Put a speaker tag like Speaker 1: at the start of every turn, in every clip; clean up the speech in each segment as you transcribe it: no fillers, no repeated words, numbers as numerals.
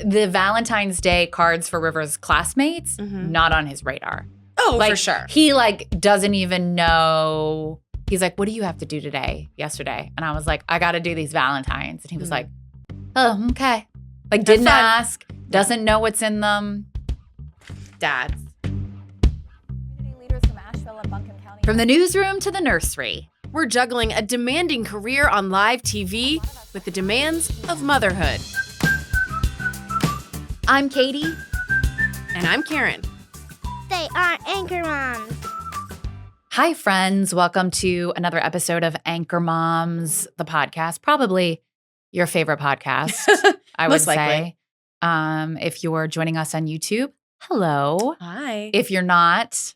Speaker 1: the Valentine's Day cards for River's classmates, not on his radar.
Speaker 2: Oh, for sure.
Speaker 1: He doesn't even know. He's like, what do you have to do yesterday? And I was like, I got to do these Valentines. And he was like, oh, okay. Didn't ask, doesn't know what's in them.
Speaker 2: Dads.
Speaker 1: From the newsroom to the nursery.
Speaker 2: We're juggling a demanding career on live TV with the demands of motherhood.
Speaker 1: I'm Katie.
Speaker 2: And I'm Karen.
Speaker 3: They are AnchorMoms.
Speaker 1: Hi, friends. Welcome to another episode of AnchorMoms, the podcast. Probably your favorite podcast, I would
Speaker 2: Most
Speaker 1: say.
Speaker 2: likely.
Speaker 1: If you're joining us on YouTube, hello.
Speaker 2: Hi.
Speaker 1: If you're not,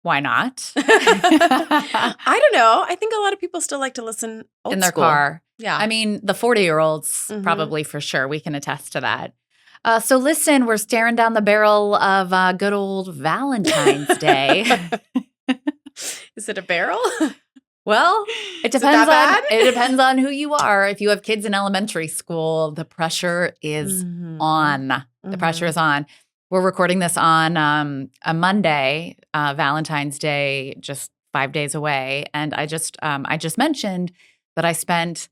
Speaker 1: why not?
Speaker 2: I don't know. I think a lot of people still like to listen old
Speaker 1: in their
Speaker 2: school.
Speaker 1: car.
Speaker 2: Yeah.
Speaker 1: I mean, the 40-year-olds probably for sure. We can attest to that. So listen, we're staring down the barrel of good old Valentine's Day.
Speaker 2: Is it a barrel?
Speaker 1: Well, it
Speaker 2: Is it that bad?
Speaker 1: depends on who you are. If you have kids in elementary school, the pressure is on. The pressure is on. We're recording this on a Monday, Valentine's Day, just 5 days away, and I just mentioned that I spent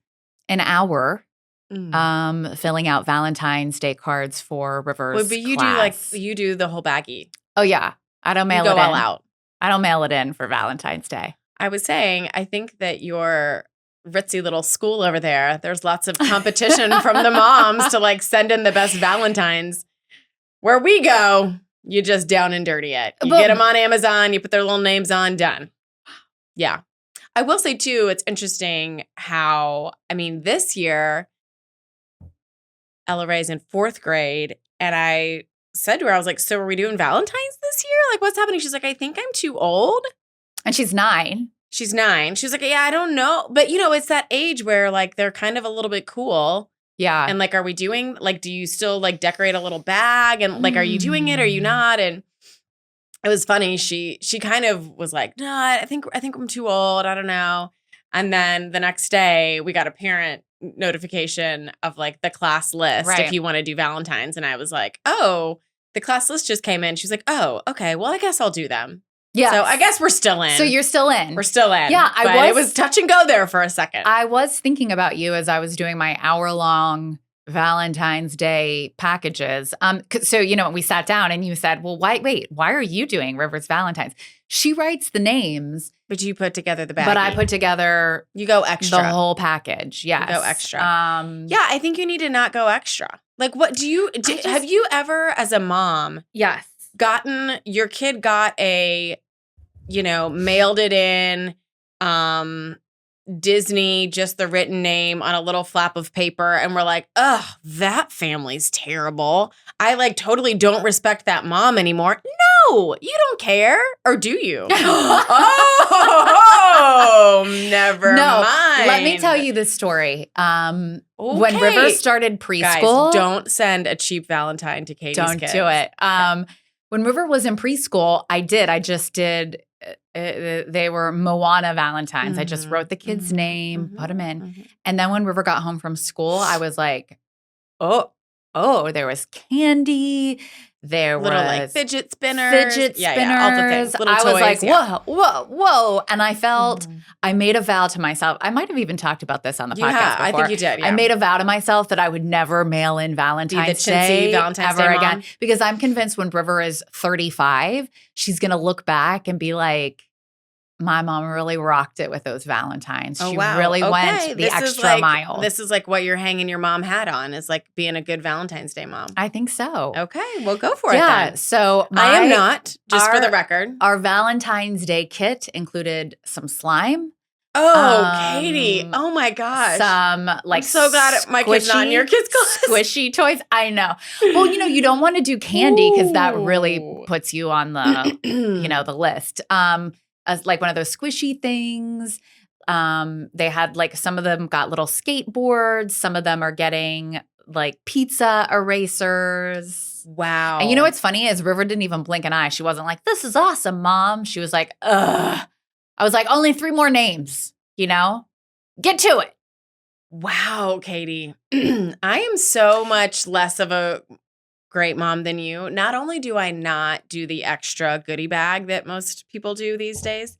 Speaker 1: an hour filling out Valentine's Day cards for River's
Speaker 2: Well, but
Speaker 1: class.
Speaker 2: you do the whole baggie.
Speaker 1: Oh yeah, I don't mail
Speaker 2: You
Speaker 1: it
Speaker 2: go
Speaker 1: in.
Speaker 2: all out.
Speaker 1: I don't mail it in for Valentine's Day.
Speaker 2: I was saying, I think that your ritzy little school over there's lots of competition from the moms to send in the best Valentines. Where we go, you just down and dirty it. You get them on Amazon, you put their little names on, done. Yeah. I will say too, it's interesting how, this year, Ella Ray's in 4th grade, and I said to her, I was like, so are we doing Valentine's this year? What's happening? She's like, I think I'm too old.
Speaker 1: And she's 9.
Speaker 2: She's 9. She was like, yeah, I don't know. But, it's that age where, they're kind of a little bit cool.
Speaker 1: Yeah.
Speaker 2: And, are we doing, do you still, decorate a little bag? And, are you doing it? Are you not? And it was funny. She kind of was like, no, I think I'm too old. I don't know. And then the next day, we got a parent notification of, the class list if you want to do Valentine's. And I was like, oh, the class list just came in. She was like, oh, okay, well, I guess I'll do them.
Speaker 1: Yeah.
Speaker 2: So I guess we're still in.
Speaker 1: So you're still in.
Speaker 2: We're still in.
Speaker 1: Yeah,
Speaker 2: it was touch and go there for a second.
Speaker 1: I was thinking about you as I was doing my hour-long Valentine's Day packages. So, we sat down and you said, well, why are you doing River's Valentine's? She writes the names.
Speaker 2: But you put together the baggie.
Speaker 1: But I put together
Speaker 2: you go extra.
Speaker 1: The whole package. Yes.
Speaker 2: You go extra. Yeah, I think you need to not go extra. What do you have you ever as a mom
Speaker 1: yes.
Speaker 2: gotten your kid got a mailed it in Disney, just the written name on a little flap of paper, and we're like, ugh, that family's terrible. I totally don't respect that mom anymore. No, you don't care. Or do you? Oh, never mind.
Speaker 1: Let me tell you this story.
Speaker 2: Okay.
Speaker 1: When River started preschool.
Speaker 2: Guys, don't send a cheap Valentine to Katie's
Speaker 1: Don't
Speaker 2: kids.
Speaker 1: do it. When River was in preschool, I just did. They were Moana Valentines. I just wrote the kid's name, put them in. And then when River got home from school, I was like, oh, there was candy. There was
Speaker 2: fidget spinners. Yeah, all the things. Little
Speaker 1: I
Speaker 2: toys,
Speaker 1: was like, whoa. And I felt, I made a vow to myself. I might have even talked about this on the podcast before.
Speaker 2: I think you did, yeah.
Speaker 1: I made a vow to myself that I would never mail in Valentine's Day
Speaker 2: Valentine's
Speaker 1: ever
Speaker 2: Day
Speaker 1: again.
Speaker 2: mom.
Speaker 1: Because I'm convinced when River is 35, she's going to look back and be like, my mom really rocked it with those Valentines. She really went the extra mile.
Speaker 2: This is what you're hanging your mom hat on is being a good Valentine's Day mom.
Speaker 1: I think so.
Speaker 2: Okay, well, go for it then.
Speaker 1: Yeah, so
Speaker 2: I am not, just for the record.
Speaker 1: Our Valentine's Day kit included some slime.
Speaker 2: Oh, Katie. Oh, my gosh.
Speaker 1: Some
Speaker 2: I'm so glad my kid's not in your kid's class.
Speaker 1: Squishy toys. I know. Well, you don't want to do candy because that really puts you on the, the list. As one of those squishy things. They had some of them got little skateboards. Some of them are getting pizza erasers.
Speaker 2: Wow.
Speaker 1: And what's funny is River didn't even blink an eye. She wasn't like, this is awesome, Mom. She was like, ugh. I was like, only 3 more names, get to it.
Speaker 2: Wow, Katie. I am so much less of a great mom than you. Not only do I not do the extra goodie bag that most people do these days,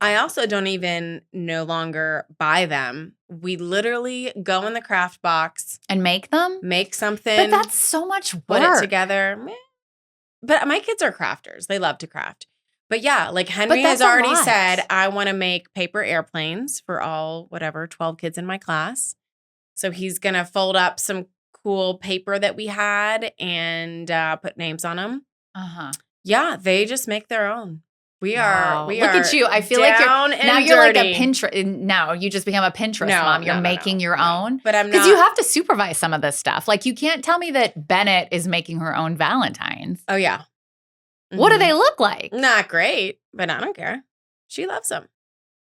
Speaker 2: I also don't even no longer buy them. We literally go in the craft box,
Speaker 1: And make them?
Speaker 2: make something,
Speaker 1: But that's so much work.
Speaker 2: put it together. Meh. But my kids are crafters. They love to craft. But yeah, like Henry has
Speaker 1: that's a
Speaker 2: already
Speaker 1: lot.
Speaker 2: said, I want to make paper airplanes for all, 12 kids in my class. So he's going to fold up some cool paper that we had and put names on them.
Speaker 1: Uh-huh.
Speaker 2: Yeah, they just make their own. We
Speaker 1: Look
Speaker 2: are
Speaker 1: at you. I feel like
Speaker 2: down
Speaker 1: you're
Speaker 2: and
Speaker 1: now you're like
Speaker 2: dirty.
Speaker 1: a Pinterest. Now you just become a Pinterest
Speaker 2: No,
Speaker 1: mom. You're
Speaker 2: no,
Speaker 1: making your
Speaker 2: no.
Speaker 1: own.
Speaker 2: But I'm not.
Speaker 1: Because you have to supervise some of this stuff. Like you can't tell me that Bennett is making her own Valentines.
Speaker 2: Oh, yeah.
Speaker 1: What do
Speaker 2: Mhm.
Speaker 1: they look like?
Speaker 2: Not great, but I don't care. She loves them.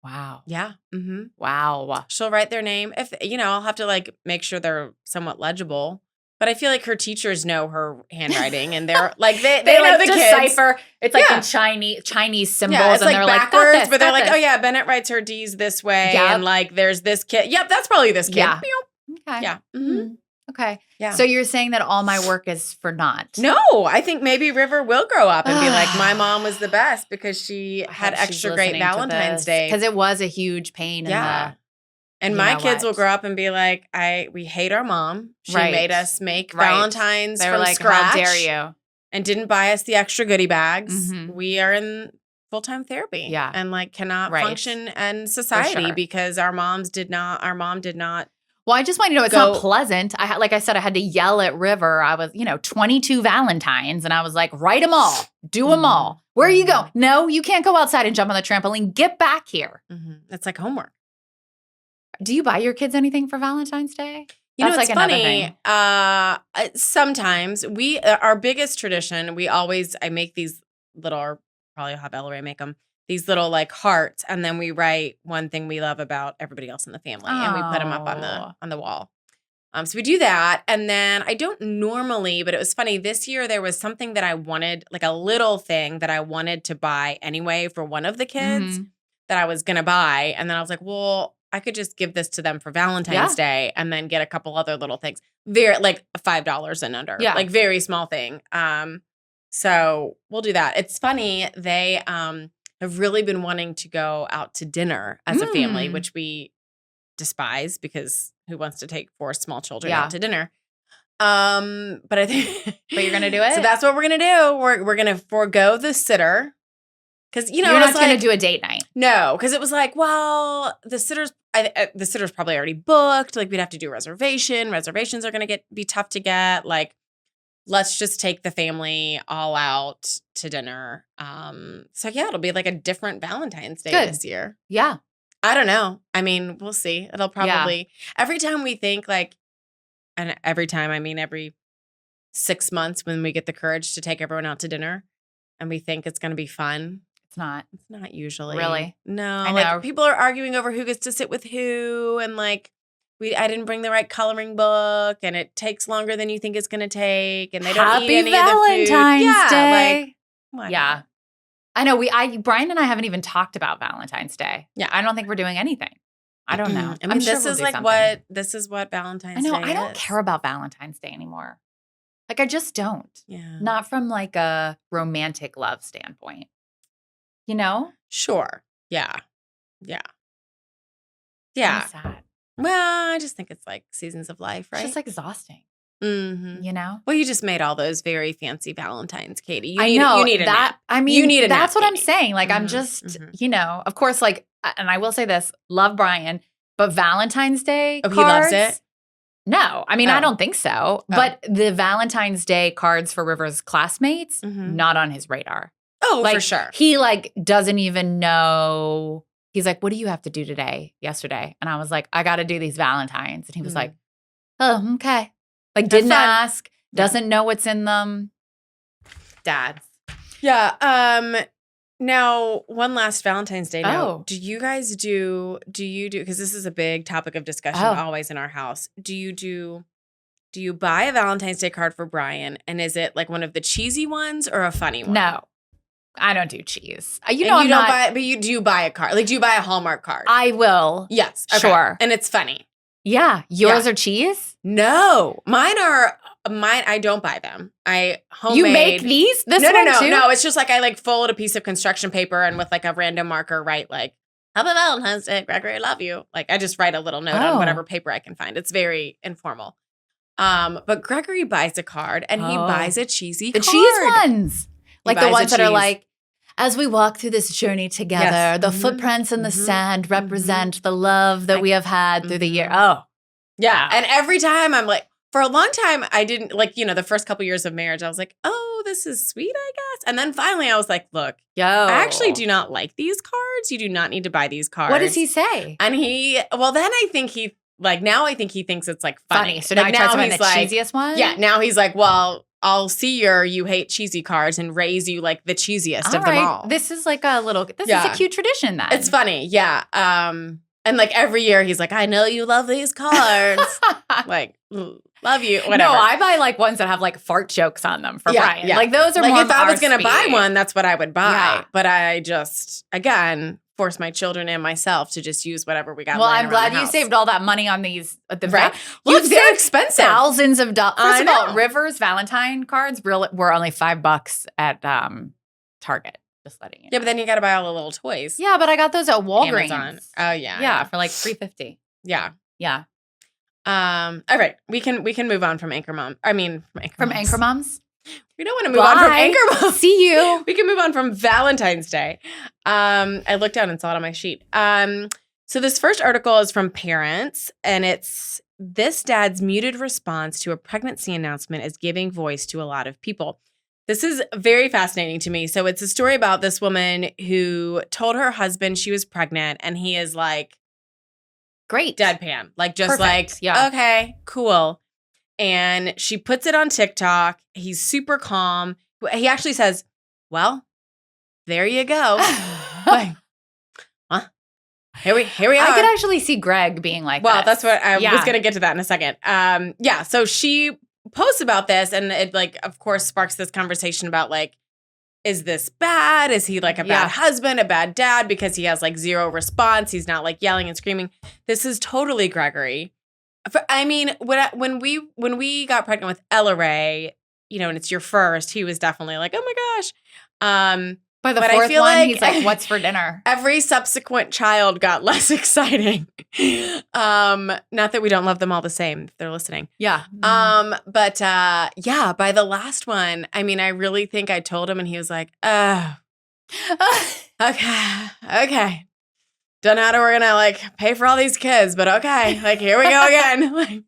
Speaker 1: Wow.
Speaker 2: Yeah. Mm-hmm.
Speaker 1: Wow.
Speaker 2: She'll write their name. If I'll have to like make sure they're somewhat legible. But I feel like her teachers know her handwriting, and they're like they know
Speaker 1: like
Speaker 2: the kids.
Speaker 1: decipher. It's like
Speaker 2: Yeah.
Speaker 1: in Chinese symbols,
Speaker 2: Yeah, it's
Speaker 1: and
Speaker 2: like
Speaker 1: they're
Speaker 2: backwards,
Speaker 1: like, got this,
Speaker 2: but they're
Speaker 1: got
Speaker 2: like,
Speaker 1: this.
Speaker 2: oh yeah, Bennett writes her D's this way,
Speaker 1: Yep.
Speaker 2: and like there's this kid. Yep, that's probably this kid.
Speaker 1: Yeah.
Speaker 2: Pew.
Speaker 1: Okay.
Speaker 2: Yeah. Mhm.
Speaker 1: Mhm. Okay.
Speaker 2: Yeah.
Speaker 1: So you're saying that all my work is for naught?
Speaker 2: No, I think maybe River will grow up and be like, my mom was the best because she had extra great Valentine's Day.
Speaker 1: Because it was a huge pain.
Speaker 2: Yeah. And
Speaker 1: You
Speaker 2: my
Speaker 1: know
Speaker 2: kids
Speaker 1: what?
Speaker 2: will grow up and be like, we hate our mom. She
Speaker 1: Right.
Speaker 2: made us make
Speaker 1: Right.
Speaker 2: Valentines
Speaker 1: They're
Speaker 2: from
Speaker 1: like,
Speaker 2: scratch.
Speaker 1: how dare you?
Speaker 2: And didn't buy us the extra goodie bags.
Speaker 1: Mhm.
Speaker 2: We are in full-time therapy.
Speaker 1: Yeah.
Speaker 2: And like cannot
Speaker 1: Right.
Speaker 2: function in society
Speaker 1: sure.
Speaker 2: because our mom did not.
Speaker 1: Well, I just want you to know it's
Speaker 2: Go-
Speaker 1: not pleasant. Like I said, I had to yell at River. I was, 22 Valentines, and I was like, write them all, do them
Speaker 2: Mhm.
Speaker 1: all. Where you go?
Speaker 2: Mhm.
Speaker 1: No, you can't go outside and jump on the trampoline. Get back here.
Speaker 2: It's like homework.
Speaker 1: Do you buy your kids anything for Valentine's Day?
Speaker 2: It's
Speaker 1: like another
Speaker 2: funny. Sometimes our biggest tradition, I make these little, or probably I'll have Ellery make them, these little like hearts. And then we write one thing we love about everybody else in the family. And we put them up on the wall. So we do that. And then I don't normally, but it was funny. This year there was something that I wanted, like a little thing that I wanted to buy anyway for one of the kids that I was going to buy. And then I was like, well, I could just give this to them for Valentine's Day and then get a couple other little things. Very like $5 and under.
Speaker 1: Yeah.
Speaker 2: Like very small thing. So we'll do that. It's funny. They have really been wanting to go out to dinner as a family, which we despise because who wants to take 4 small children out to dinner? But I think
Speaker 1: But you're going to do it?
Speaker 2: So that's what we're going to do. We're going to forego the sitter. Because,
Speaker 1: you're not going to do a date night.
Speaker 2: No, because it was like, well, the sitter's probably already booked. Like we'd have to do a reservation. Reservations are going to be tough to get. Like, let's just take the family all out to dinner. So yeah, it'll be like a different Valentine's Day this year.
Speaker 1: Yeah.
Speaker 2: I don't know. I mean, we'll see. It'll probably every time we think like, and every time I mean every 6 months when we get the courage to take everyone out to dinner, and we think it's going to be fun.
Speaker 1: It's not.
Speaker 2: It's not usually.
Speaker 1: Really?
Speaker 2: No.
Speaker 1: I know.
Speaker 2: Like people are arguing over who gets to sit with who, and like I didn't bring the right coloring book, and it takes longer than you think it's going to take, and they don't eat any
Speaker 1: Valentine's
Speaker 2: of the food.
Speaker 1: Day.
Speaker 2: Like,
Speaker 1: yeah. I know. Brian and I haven't even talked about Valentine's Day.
Speaker 2: Yeah.
Speaker 1: I don't think we're doing anything. I don't know.
Speaker 2: I mean,
Speaker 1: I'm sure
Speaker 2: this
Speaker 1: we'll
Speaker 2: is
Speaker 1: do
Speaker 2: like
Speaker 1: something.
Speaker 2: this is what Valentine's
Speaker 1: I know.
Speaker 2: Day
Speaker 1: I don't
Speaker 2: is.
Speaker 1: care about Valentine's Day anymore. Like I just don't.
Speaker 2: Yeah.
Speaker 1: Not from like a romantic love standpoint. You know?
Speaker 2: Sure. Yeah. Yeah. Yeah.
Speaker 1: Kinda sad.
Speaker 2: Well, I just think it's like seasons of life, right?
Speaker 1: It's just like exhausting.
Speaker 2: Mm-hmm.
Speaker 1: You know?
Speaker 2: Well, you just made all those very fancy Valentines, Katie. You need a
Speaker 1: that.
Speaker 2: nap.
Speaker 1: I mean,
Speaker 2: You need a
Speaker 1: that's
Speaker 2: nap,
Speaker 1: what I'm
Speaker 2: Katie.
Speaker 1: saying. Like, I'm
Speaker 2: Mhm,
Speaker 1: just,
Speaker 2: mhm.
Speaker 1: of course, like, and I will say this: love Brian, but Valentine's Day
Speaker 2: Oh,
Speaker 1: cards.
Speaker 2: he loves it?
Speaker 1: No, I mean, I
Speaker 2: Oh.
Speaker 1: don't think so. But the Valentine's Day cards for River's classmates,
Speaker 2: Mhm.
Speaker 1: not on his radar.
Speaker 2: Oh,
Speaker 1: Like,
Speaker 2: for sure.
Speaker 1: He like doesn't even know. He's like, "What do you have to do yesterday?" And I was like, "I got to do these Valentines." And he was
Speaker 2: Mhm.
Speaker 1: like, "Oh, okay." Like, didn't
Speaker 2: fun.
Speaker 1: ask, doesn't know what's in them. Dads.
Speaker 2: Yeah. Now, one last Valentine's Day note.
Speaker 1: Oh.
Speaker 2: Do you do, because this is a big topic of discussion
Speaker 1: Oh.
Speaker 2: always in our house. Do you buy a Valentine's Day card for Brian? And is it like one of the cheesy ones or a funny one?
Speaker 1: No, I don't do cheese. You
Speaker 2: And
Speaker 1: know,
Speaker 2: you
Speaker 1: I'm
Speaker 2: don't
Speaker 1: not.
Speaker 2: do you buy a card? Like, do you buy a Hallmark card?
Speaker 1: I will.
Speaker 2: Yes. Okay.
Speaker 1: Sure.
Speaker 2: And it's funny.
Speaker 1: Yeah. Yours are cheese?
Speaker 2: No, mine. I don't buy them. I homemade.
Speaker 1: You make these? This
Speaker 2: no,
Speaker 1: one too?
Speaker 2: no. It's just like I like fold a piece of construction paper and with like a random marker write like, "Happy Valentine's Day, Gregory, I love you." Like I just write a little note on whatever paper I can find. It's very informal. But Gregory buys a card and he buys a cheesy
Speaker 1: the
Speaker 2: card.
Speaker 1: cheese ones. Like the ones that are
Speaker 2: cheese.
Speaker 1: like, as we walk through this journey together, the footprints in the sand represent the love that we have had through the year. Oh.
Speaker 2: Yeah.
Speaker 1: Wow.
Speaker 2: And every time I'm like, for a long time, I didn't like, the first couple years of marriage, I was like, oh, this is sweet, I guess. And then finally I was like, look, I actually do not like these cards. You do not need to buy these cards.
Speaker 1: What does he say?
Speaker 2: And then I think now I think he thinks it's like funny.
Speaker 1: So now he tries to find the cheesiest one?
Speaker 2: Yeah. Now he's like, well, I'll see you hate cheesy cards and raise you like the cheesiest of them all.
Speaker 1: This is like this is a cute tradition then.
Speaker 2: It's funny. Yeah. And like every year he's like, I know you love these cards. Like, love you, whatever.
Speaker 1: No, I buy like ones that have like fart jokes on them for Brian.
Speaker 2: Yeah.
Speaker 1: Like those are
Speaker 2: like
Speaker 1: more
Speaker 2: if I was going to buy
Speaker 1: speed.
Speaker 2: one, that's what I would buy.
Speaker 1: Yeah.
Speaker 2: But I just, again, force my children and myself to just use whatever we got.
Speaker 1: Well,
Speaker 2: laying
Speaker 1: I'm
Speaker 2: around
Speaker 1: glad
Speaker 2: the
Speaker 1: you
Speaker 2: house.
Speaker 1: saved all that money on these.
Speaker 2: Right?
Speaker 1: Look,
Speaker 2: They're expensive.
Speaker 1: Thousands of dollars.
Speaker 2: I
Speaker 1: First of all,
Speaker 2: know.
Speaker 1: Rivers Valentine cards were only $5 at Target. Just letting you know.
Speaker 2: Yeah, but then you got to buy all the little toys.
Speaker 1: Yeah, but I got those at Walgreens.
Speaker 2: Amazon. Oh yeah.
Speaker 1: Yeah, for like $3.50.
Speaker 2: Yeah.
Speaker 1: Yeah.
Speaker 2: All right. We can move on from Anchor Mom. I mean,
Speaker 1: From Anchor Moms.
Speaker 2: We don't want to move on from Anchor Mom.
Speaker 1: See you.
Speaker 2: We can move on from Valentine's Day. I looked down and saw it on my sheet. So this first article is from Parents, and it's this dad's muted response to a pregnancy announcement is giving voice to a lot of people. This is very fascinating to me. So it's a story about this woman who told her husband she was pregnant, and he is like,
Speaker 1: great.
Speaker 2: Deadpan. Like, just
Speaker 1: Perfect.
Speaker 2: like,
Speaker 1: Yeah.
Speaker 2: okay, cool. And she puts it on TikTok. He's super calm. He actually says, well, there you go. Like, huh? Here we are.
Speaker 1: I could actually see Greg being like,
Speaker 2: well,
Speaker 1: this.
Speaker 2: that's what I was
Speaker 1: Yeah.
Speaker 2: going to get to that in a second. Yeah. So she posts about this, and it like, of course, sparks this conversation about like, is this bad? Is he like a bad husband, a bad dad because he has like zero response? He's not like yelling and screaming. This is totally Gregory. I mean, when we got pregnant with Ella Ray, and it's your first, he was definitely like, oh my gosh.
Speaker 1: By the
Speaker 2: but I
Speaker 1: fourth
Speaker 2: feel
Speaker 1: one,
Speaker 2: like
Speaker 1: he's like, what's for dinner?
Speaker 2: Every subsequent child got less exciting. Not that we don't love them all the same if they're listening.
Speaker 1: Yeah.
Speaker 2: But by the last one, I mean, I really think I told him and he was like, oh, okay. Don't know how we're gonna like pay for all these kids, but okay. Like, here we go again.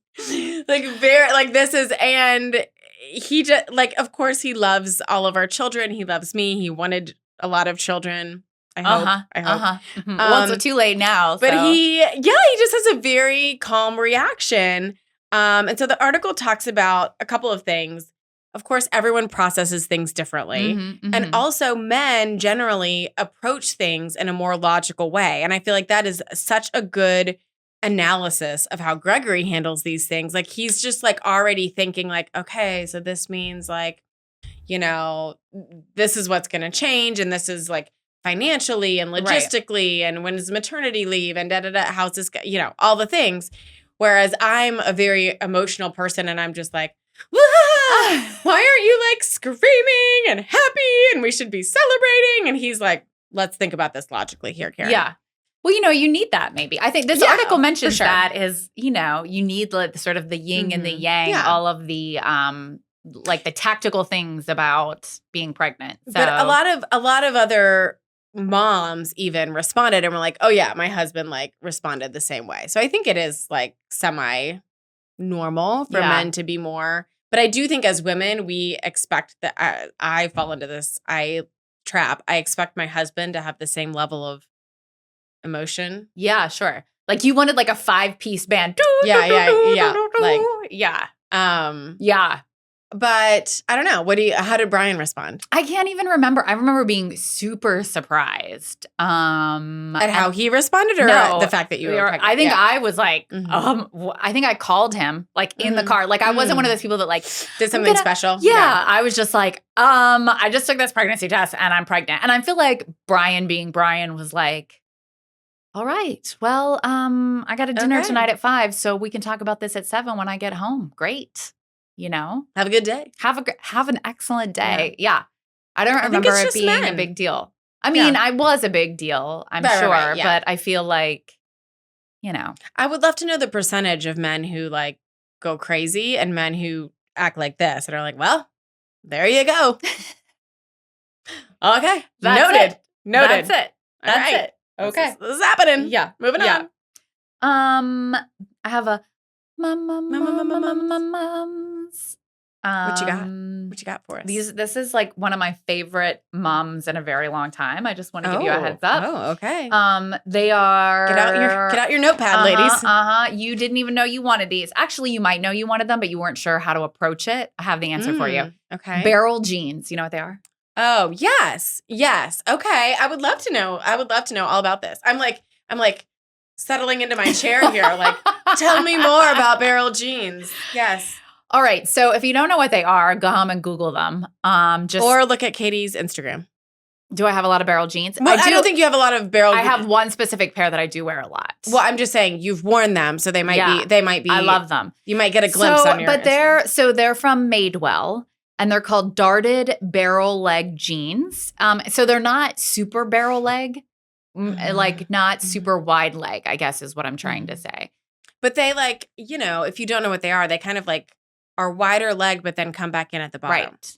Speaker 2: This is, and he just like, of course he loves all of our children. He loves me. He wanted a lot of children. I hope.
Speaker 1: Mm-hmm. Well, it's too late now.
Speaker 2: But
Speaker 1: so.
Speaker 2: he just has a very calm reaction. And so the article talks about a couple of things. Of course, everyone processes things differently. And also men generally approach things in a more logical way. And I feel like that is such a good analysis of how Gregory handles these things. Like, he's just like already thinking like, okay, so this means like, this is what's going to change. And this is like financially and logistically. And when is maternity leave and how's this, all the things. Whereas I'm a very emotional person and I'm just like, why aren't you like screaming and happy and we should be celebrating? And he's like, let's think about this logically here, Karen.
Speaker 1: Yeah. Well, you need that maybe. I think this article mentions that is, you need like sort of the yin and the yang, all of the like the tactical things about being pregnant. So.
Speaker 2: But a lot of other moms even responded and were like, oh yeah, my husband like responded the same way. So I think it is like semi normal for men to be more. But I do think as women, we expect that I fall into this trap. I expect my husband to have the same level of emotion.
Speaker 1: Yeah, sure. Like you wanted like a 5-piece band.
Speaker 2: Yeah. Like,
Speaker 1: yeah.
Speaker 2: Yeah. But I don't know. How did Brian respond?
Speaker 1: I can't even remember. I remember being super surprised.
Speaker 2: At how he responded or at the fact that you were pregnant?
Speaker 1: I think I was like, I think I called him like in the car. Like I wasn't one of those people that like
Speaker 2: did something special.
Speaker 1: Yeah. I was just like, I just took this pregnancy test and I'm pregnant. And I feel like Brian being Brian was like, All right. Well, I got a dinner
Speaker 2: Okay.
Speaker 1: tonight at 5, so we can talk about this at 7 when I get home. Great.
Speaker 2: Have a good day.
Speaker 1: Have an excellent day. Yeah. I don't
Speaker 2: think
Speaker 1: remember
Speaker 2: it's
Speaker 1: it
Speaker 2: just
Speaker 1: being a
Speaker 2: men.
Speaker 1: big deal. I mean, I was a big deal, I'm sure,
Speaker 2: Right, yeah.
Speaker 1: but I feel like,
Speaker 2: I would love to know the percentage of men who like go crazy and men who act like this and are like, well, there you go. Okay.
Speaker 1: That's
Speaker 2: Noted.
Speaker 1: it.
Speaker 2: Noted.
Speaker 1: That's it.
Speaker 2: All
Speaker 1: That's
Speaker 2: right.
Speaker 1: it. Okay.
Speaker 2: This is happening.
Speaker 1: Yeah.
Speaker 2: Moving
Speaker 1: Yeah.
Speaker 2: on.
Speaker 1: I have a mums.
Speaker 2: What you got? What you got for us?
Speaker 1: This is like one of my favorite mums in a very long time. I just want to give you a heads up.
Speaker 2: Oh, okay.
Speaker 1: They are
Speaker 2: Get out your notepad, ladies.
Speaker 1: You didn't even know you wanted these. Actually, you might know you wanted them, but you weren't sure how to approach it. I have the answer for you.
Speaker 2: Okay.
Speaker 1: Barrel jeans. You know what they are?
Speaker 2: Oh, yes. Yes. Okay. I would love to know. I would love to know all about this. I'm like settling into my chair here. Like, tell me more about barrel jeans. Yes.
Speaker 1: All right. So if you don't know what they are, go home and Google them.
Speaker 2: Or look at Katie's Instagram.
Speaker 1: Do I have a lot of barrel jeans?
Speaker 2: Well, I don't think you have a lot of barrel.
Speaker 1: I have one specific pair that I do wear a lot.
Speaker 2: Well, I'm just saying you've worn them, so they might be.
Speaker 1: I love them.
Speaker 2: You might get a glimpse on your.
Speaker 1: But they're from Madewell, and they're called darted barrel leg jeans. So they're not super barrel leg, like not super wide leg, I guess is what I'm trying to say.
Speaker 2: But they if you don't know what they are, they kind of like are wider leg, but then come back in at the bottom.
Speaker 1: Right.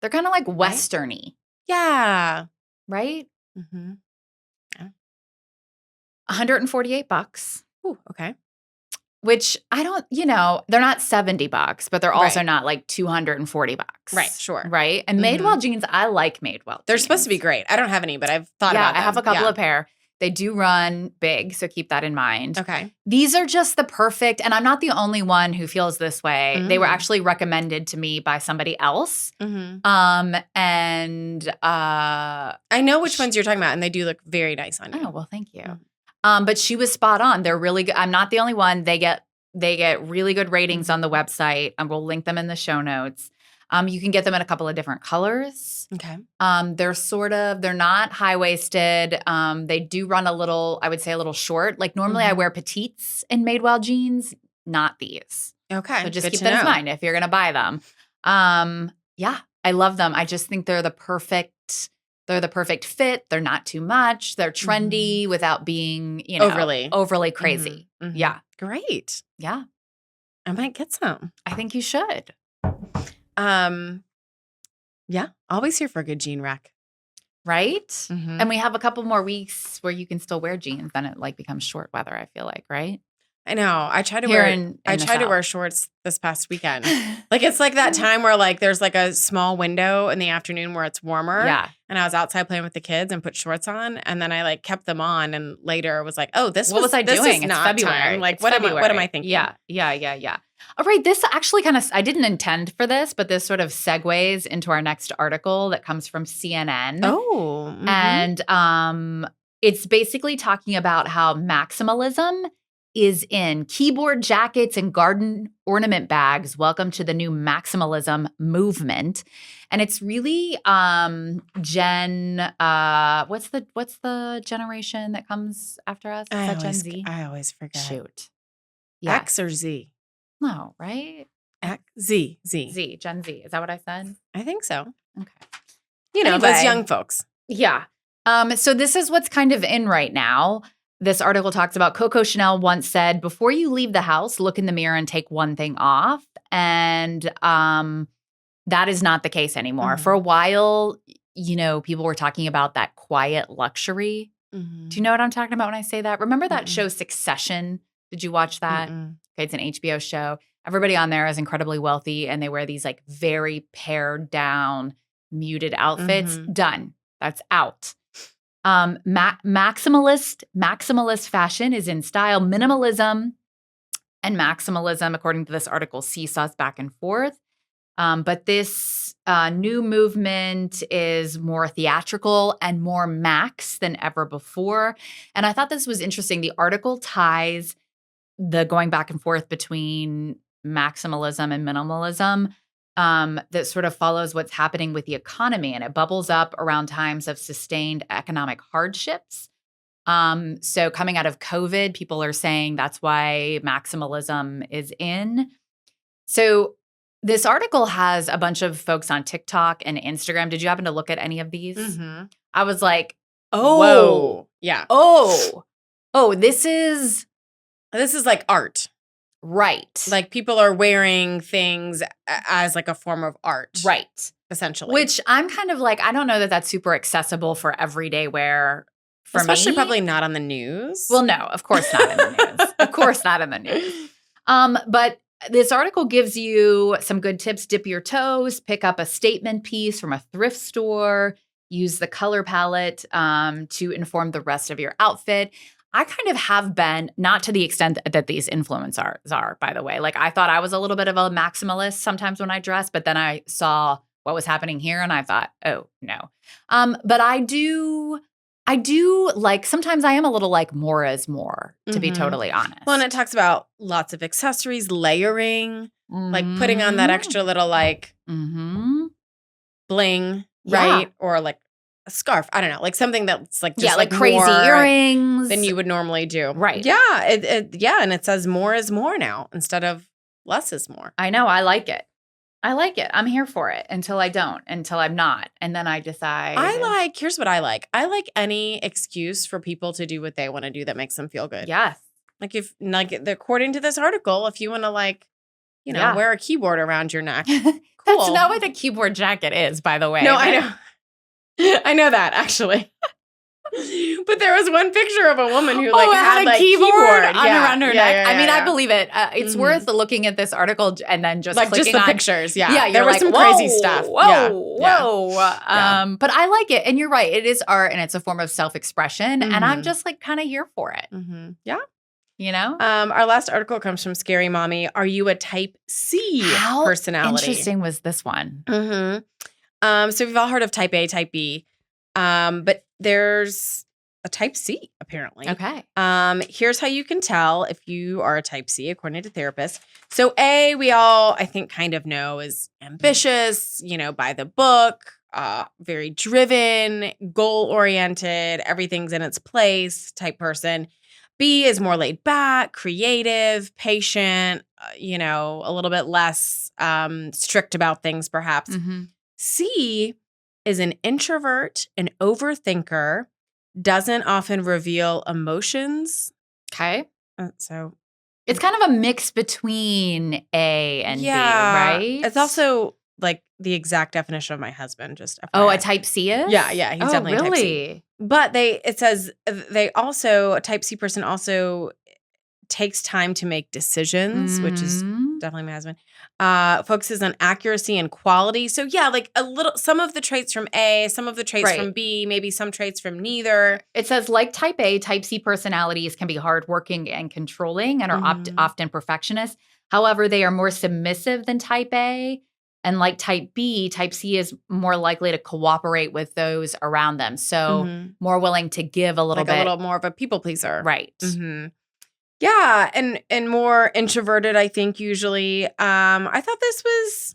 Speaker 1: They're kind of like Western-y.
Speaker 2: Yeah.
Speaker 1: Right?
Speaker 2: Mm-hmm. Yeah.
Speaker 1: $148.
Speaker 2: Ooh, okay.
Speaker 1: Which I don't, they're not $70, but they're also not like $240.
Speaker 2: Right, sure.
Speaker 1: Right? And Madewell jeans, I like Madewell.
Speaker 2: They're supposed to be great. I don't have any, but I've thought about them.
Speaker 1: I have a couple of pair. They do run big, so keep that in mind.
Speaker 2: Okay.
Speaker 1: These are just the perfect, and I'm not the only one who feels this way. They were actually recommended to me by somebody else.
Speaker 2: Mm-hmm.
Speaker 1: I
Speaker 2: know which ones you're talking about, and they do look very nice on you.
Speaker 1: Oh, well, thank you. But she was spot on. They're really good. I'm not the only one. They get really good ratings on the website. We'll link them in the show notes. You can get them in a couple of different colors.
Speaker 2: Okay.
Speaker 1: They're not high-waisted. They do run I would say a little short. Like normally I wear petites in Madewell jeans, not these.
Speaker 2: Okay.
Speaker 1: So just keep that in mind if you're going to buy them. I love them. I just think they're the perfect fit. They're not too much. They're trendy without being, overly crazy.
Speaker 2: Mm-hmm.
Speaker 1: Yeah.
Speaker 2: Great.
Speaker 1: Yeah.
Speaker 2: I might get some.
Speaker 1: I think you should.
Speaker 2: Yeah, always here for a good jean rack.
Speaker 1: Right?
Speaker 2: Mm-hmm.
Speaker 1: And we have a couple more weeks where you can still wear jeans. Then it like becomes short weather, I feel like, right?
Speaker 2: I know. I tried to wear shorts this past weekend. Like it's like that time where like there's like a small window in the afternoon where it's warmer.
Speaker 1: Yeah.
Speaker 2: And I was outside playing with the kids and put shorts on, and then I like kept them on, and later was like, oh, what was I doing? It's not February. Time. Like what am I thinking?
Speaker 1: Yeah. All right. This actually I didn't intend for this, but this sort of segues into our next article that comes from CNN.
Speaker 2: Oh. Mm-hmm.
Speaker 1: And it's basically talking about how maximalism is in keyboard jackets and garden ornament bags. Welcome to the new maximalism movement. And it's really what's the generation that comes after us? Is that Gen Z?
Speaker 2: I always forget.
Speaker 1: Shoot.
Speaker 2: Yeah. X or Z?
Speaker 1: No, right?
Speaker 2: Z.
Speaker 1: Gen Z. Is that what I said?
Speaker 2: I think so.
Speaker 1: Okay.
Speaker 2: Those young folks.
Speaker 1: Yeah. So this is what's kind of in right now. This article talks about Coco Chanel once said, before you leave the house, look in the mirror and take one thing off. And that is not the case anymore.
Speaker 2: Mm-hmm.
Speaker 1: For a while, people were talking about that quiet luxury.
Speaker 2: Mm-hmm.
Speaker 1: Do you know what I'm talking about when I say that? Remember that show Succession? Did you watch that? Okay, it's an HBO show. Everybody on there is incredibly wealthy, and they wear these like very pared down, muted outfits. Done. That's out. Maximalist fashion is in style. Minimalism and maximalism, according to this article, seesaws back and forth. But this new movement is more theatrical and more max than ever before. And I thought this was interesting. The article ties the going back and forth between maximalism and minimalism that sort of follows what's happening with the economy, and it bubbles up around times of sustained economic hardships. So coming out of COVID, people are saying that's why maximalism is in. So this article has a bunch of folks on TikTok and Instagram. Did you happen to look at any of these?
Speaker 2: Mm-hmm.
Speaker 1: I was like,
Speaker 2: Whoa. Yeah.
Speaker 1: Oh, this is
Speaker 2: like art.
Speaker 1: right.
Speaker 2: Like people are wearing things as like a form of art.
Speaker 1: Right.
Speaker 2: Essentially.
Speaker 1: Which I'm kind of like, I don't know that that's super accessible for everyday wear for
Speaker 2: Especially
Speaker 1: me.
Speaker 2: probably not on the news.
Speaker 1: Well, no, of course not in the news. Of course not in the news. But this article gives you some good tips. Dip your toes, pick up a statement piece from a thrift store, use the color palette to inform the rest of your outfit. I kind of have been, not to the extent that these influencers are, by the way. Like I thought I was a little bit of a maximalist sometimes when I dress, but then I saw what was happening here and I thought, oh, no. But I do like, sometimes I am a little like more is more, to be totally honest.
Speaker 2: Well, and it talks about lots of accessories, layering, like putting on that extra little like bling, right? Or like a scarf. I don't know, like something that's like just
Speaker 1: like crazy earrings
Speaker 2: than you would normally do.
Speaker 1: Right.
Speaker 2: Yeah. And it says more is more now instead of less is more.
Speaker 1: I know. I like it. I'm here for it until I'm not. And then I decide.
Speaker 2: Here's what I like. I like any excuse for people to do what they want to do that makes them feel good.
Speaker 1: Yes.
Speaker 2: Like according to this article, if you want to wear a keyboard around your neck. Cool.
Speaker 1: That's not what the keyboard jacket is, by the way.
Speaker 2: No, I know. I know that actually. But there was one picture of a woman who had a keyboard
Speaker 1: around her neck.
Speaker 2: I mean,
Speaker 1: I believe it. It's worth looking at this article and then just
Speaker 2: like
Speaker 1: clicking
Speaker 2: just the
Speaker 1: on
Speaker 2: pictures. Yeah,
Speaker 1: yeah.
Speaker 2: There was some crazy stuff.
Speaker 1: Whoa. But I like it, and you're right. It is art, and it's a form of self-expression, and I'm just like kind of here for it.
Speaker 2: Yeah.
Speaker 1: You know.
Speaker 2: Our last article comes from Scary Mommy. Are you a Type C personality?
Speaker 1: How interesting was this one?
Speaker 2: So we've all heard of Type A, Type B, but there's a Type C, apparently.
Speaker 1: Okay.
Speaker 2: Here's how you can tell if you are a Type C, according to therapists. So A, we all, I think, kind of know is ambitious, by the book, very driven, goal-oriented, everything's in its place type person. B is more laid back, creative, patient, a little bit less strict about things, perhaps. C is an introvert, an overthinker, doesn't often reveal emotions.
Speaker 1: Okay.
Speaker 2: So
Speaker 1: it's kind of a mix between A and B, right?
Speaker 2: It's also like the exact definition of my husband, just FYI.
Speaker 1: Oh, a Type C is?
Speaker 2: Yeah, he's definitely a Type C. But it says they also, a Type C person also takes time to make decisions, which is definitely my husband. Focuses on accuracy and quality. So yeah, like some of the traits from A, some of the traits from B, maybe some traits from neither.
Speaker 1: It says like Type A, Type C personalities can be hardworking and controlling and are often perfectionists. However, they are more submissive than Type A. And like Type B, Type C is more likely to cooperate with those around them. So more willing to give a little bit.
Speaker 2: A little more of a people pleaser.
Speaker 1: Right.
Speaker 2: Yeah, and more introverted, I think, usually. I thought this was,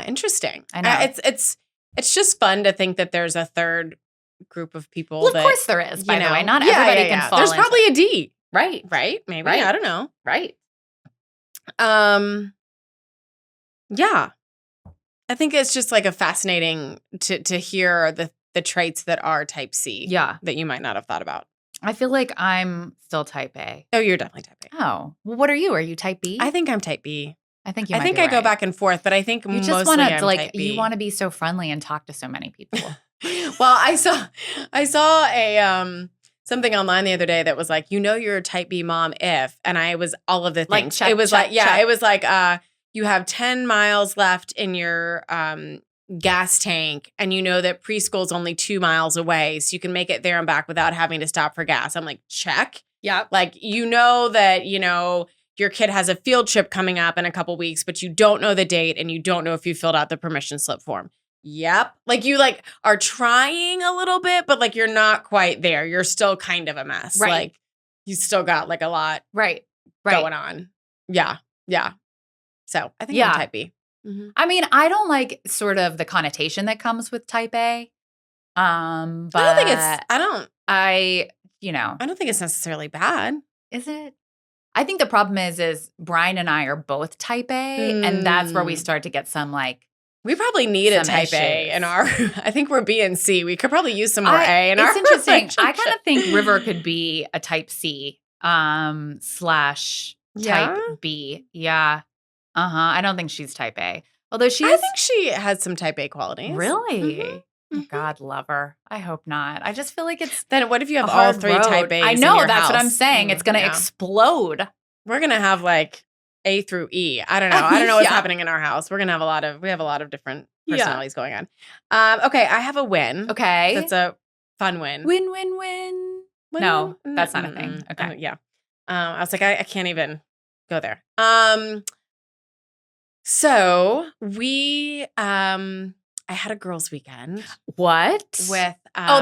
Speaker 2: interesting.
Speaker 1: I know.
Speaker 2: It's just fun to think that there's a third group of people.
Speaker 1: Well, of course there is, by the way. Not everybody can fall
Speaker 2: There's
Speaker 1: into
Speaker 2: probably a D.
Speaker 1: Right.
Speaker 2: Right? Maybe.
Speaker 1: Right.
Speaker 2: I don't know.
Speaker 1: Right.
Speaker 2: Yeah. I think it's just like a fascinating to hear the traits that are Type C.
Speaker 1: Yeah.
Speaker 2: That you might not have thought about.
Speaker 1: I feel like I'm still Type A.
Speaker 2: Oh, you're definitely Type A.
Speaker 1: Oh. Well, what are you? Are you Type B?
Speaker 2: I think I'm Type B.
Speaker 1: I think you might
Speaker 2: I think
Speaker 1: be
Speaker 2: I go
Speaker 1: right.
Speaker 2: back and forth, but I think
Speaker 1: you just
Speaker 2: mostly
Speaker 1: want to
Speaker 2: I'm
Speaker 1: like
Speaker 2: Type B.
Speaker 1: you want to be so friendly and talk to so many people.
Speaker 2: Well, I saw a something online the other day that was like, you're a Type B mom if, and I was all of the
Speaker 1: Like
Speaker 2: things.
Speaker 1: check,
Speaker 2: It was
Speaker 1: check,
Speaker 2: like,
Speaker 1: check.
Speaker 2: It was like you have 10 miles left in your gas tank, and you know that preschool's only 2 miles away, so you can make it there and back without having to stop for gas. I'm like, check.
Speaker 1: Yeah.
Speaker 2: Like, that, your kid has a field trip coming up in a couple weeks, but you don't know the date and you don't know if you filled out the permission slip form. Yep. Like you are trying a little bit, but like you're not quite there. You're still kind of a mess.
Speaker 1: Right.
Speaker 2: Like you still got like a lot
Speaker 1: Right.
Speaker 2: going on. Yeah. Yeah. So I think I'm Type B.
Speaker 1: I mean, I don't like sort of the connotation that comes with Type A. But
Speaker 2: I don't think it's necessarily bad.
Speaker 1: Is it? I think the problem is Brian and I are both type A, and that's where we start to get some like.
Speaker 2: We probably need a
Speaker 1: Some
Speaker 2: type A
Speaker 1: issues.
Speaker 2: in our. I think we're B and C. We could probably use some more A in our.
Speaker 1: It's interesting. I
Speaker 2: relationship.
Speaker 1: kind of think River could be a type C / type B. Yeah. I don't think she's type A. Although she
Speaker 2: I
Speaker 1: is.
Speaker 2: think she has some type A qualities.
Speaker 1: Really?
Speaker 2: Mhm.
Speaker 1: God love her. I hope not. I just feel like it's
Speaker 2: Then what if you have
Speaker 1: a
Speaker 2: all
Speaker 1: hard
Speaker 2: 3
Speaker 1: road.
Speaker 2: type A's?
Speaker 1: I know.
Speaker 2: in your
Speaker 1: That's what I'm
Speaker 2: house?
Speaker 1: saying. It's going to
Speaker 2: Yeah.
Speaker 1: explode.
Speaker 2: We're gonna have like A through E. I don't know. I don't know what's
Speaker 1: Yeah.
Speaker 2: happening in our house. We're gonna have we have a lot of different
Speaker 1: Yeah.
Speaker 2: personalities going on. Okay, I have a win.
Speaker 1: Okay.
Speaker 2: That's a fun win.
Speaker 1: Win, win, win. No, that's not a thing.
Speaker 2: Mm-mm.
Speaker 1: Okay.
Speaker 2: Yeah. I was like, I can't even go there. So we I had a girls' weekend
Speaker 1: What?
Speaker 2: with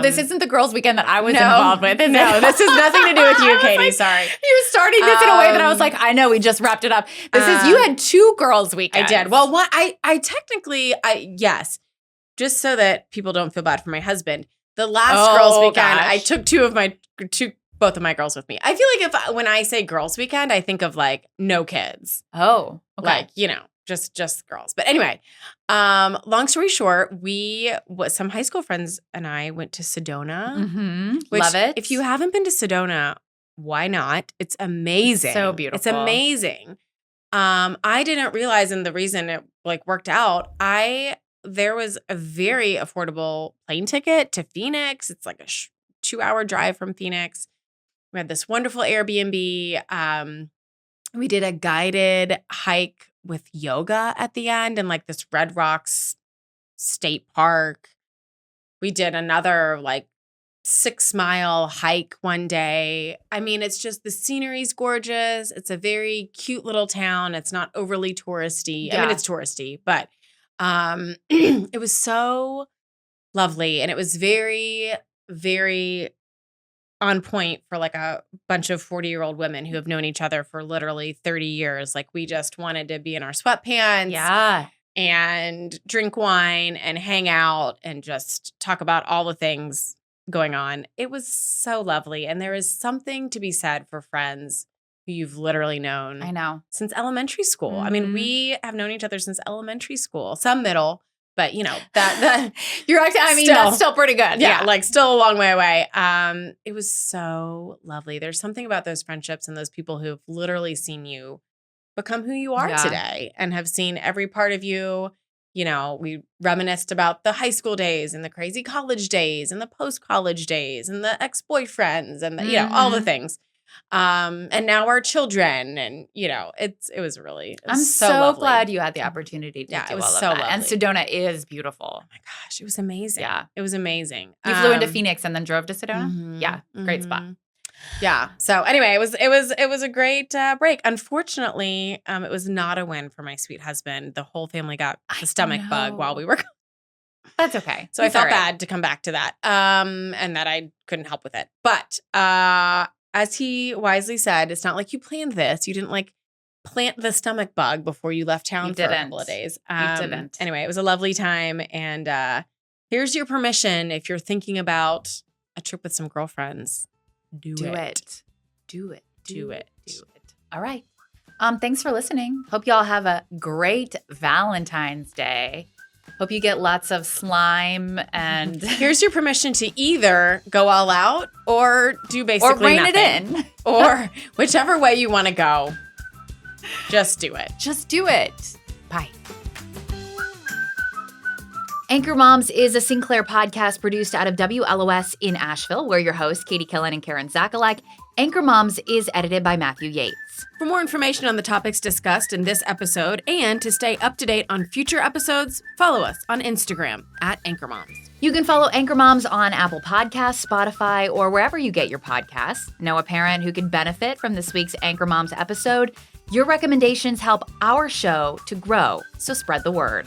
Speaker 1: this isn't the girls' weekend that I was
Speaker 2: no,
Speaker 1: involved with. Is
Speaker 2: No,
Speaker 1: it?
Speaker 2: this has nothing to do with
Speaker 1: I
Speaker 2: you,
Speaker 1: was
Speaker 2: Katie.
Speaker 1: like,
Speaker 2: Sorry.
Speaker 1: You're starting this in a way that I was
Speaker 2: Um,
Speaker 1: like, I know, we just wrapped it up. This is you had 2 girls'
Speaker 2: I
Speaker 1: weekends.
Speaker 2: did. Well, one I technically yes. Just so that people don't feel bad for my husband. The last girls' weekend, I
Speaker 1: gosh.
Speaker 2: took both of my girls with me. I feel like when I say girls' weekend, I think of like no kids.
Speaker 1: Oh, okay.
Speaker 2: Like, just girls. But anyway, long story short, some high school friends and I went to Sedona. Which,
Speaker 1: Love it.
Speaker 2: If you haven't been to Sedona, why not? It's amazing.
Speaker 1: So beautiful.
Speaker 2: It's amazing. I didn't realize, and the reason it like worked out, there was a very affordable plane ticket to Phoenix. It's like a 2-hour drive from Phoenix. We had this wonderful Airbnb. We did a guided hike with yoga at the end and like this Red Rocks State Park. We did another like 6-mile hike one day. I mean, it's just the scenery's gorgeous. It's a very cute little town. It's not overly touristy. I
Speaker 1: Yeah.
Speaker 2: mean, it's touristy, but it was so lovely. And it was very, very on point for like a bunch of 40-year-old women who have known each other for literally 30 years. Like we just wanted to be in our sweatpants.
Speaker 1: Yeah.
Speaker 2: And drink wine and hang out and just talk about all the things going on. It was so lovely. And there is something to be said for friends who you've literally known
Speaker 1: I know.
Speaker 2: since elementary school. I mean,
Speaker 1: Mhm.
Speaker 2: we have known each other since elementary school, some middle, but that
Speaker 1: You're actually, I mean,
Speaker 2: Still.
Speaker 1: that's still pretty good.
Speaker 2: yeah, like still a long way away. It was so lovely. There's something about those friendships and those people who've literally seen you become who you are
Speaker 1: Yeah.
Speaker 2: today and have seen every part of you. We reminisced about the high school days and the crazy college days and the post-college days and the ex-boyfriends and all the things. And now our children and it was really
Speaker 1: I'm so
Speaker 2: lovely.
Speaker 1: glad you had the opportunity to
Speaker 2: Yeah,
Speaker 1: do
Speaker 2: it was
Speaker 1: all of
Speaker 2: so
Speaker 1: that. And
Speaker 2: lovely.
Speaker 1: Sedona is beautiful.
Speaker 2: Oh my gosh, it was amazing.
Speaker 1: Yeah.
Speaker 2: It was amazing.
Speaker 1: You flew into Phoenix and then drove to Sedona? Yeah, great spot.
Speaker 2: Yeah. So anyway, it was a great break. Unfortunately, it was not a win for my sweet husband. The whole family got the stomach bug while we were gone.
Speaker 1: That's okay.
Speaker 2: So I
Speaker 1: It's
Speaker 2: felt
Speaker 1: all right.
Speaker 2: bad to come back to that. And that I couldn't help with it. But as he wisely said, it's not like you planned this. You didn't like plant the stomach bug before you left town
Speaker 1: You
Speaker 2: for a
Speaker 1: didn't.
Speaker 2: couple of days.
Speaker 1: You didn't.
Speaker 2: Anyway, it was a lovely time. And here's your permission if you're thinking about a trip with some girlfriends. Do it.
Speaker 1: Do it.
Speaker 2: Do it.
Speaker 1: All right. Thanks for listening. Hope y'all have a great Valentine's Day. Hope you get lots of slime and
Speaker 2: Here's your permission to either go all out or do basically
Speaker 1: or rein
Speaker 2: nothing.
Speaker 1: it in.
Speaker 2: Or whichever way you want to go, just do it.
Speaker 1: Just do it. Bye. Anchor Moms is a Sinclair podcast produced out of WLOS in Asheville. We're your hosts, Katie Killen and Karen Zakalak. Anchor Moms is edited by Matthew Yates.
Speaker 2: For more information on the topics discussed in this episode and to stay up to date on future episodes, follow us on Instagram @AnchorMoms.
Speaker 1: You can follow Anchor Moms on Apple Podcasts, Spotify, or wherever you get your podcasts. Know a parent who could benefit from this week's Anchor Moms episode? Your recommendations help our show to grow, so spread the word.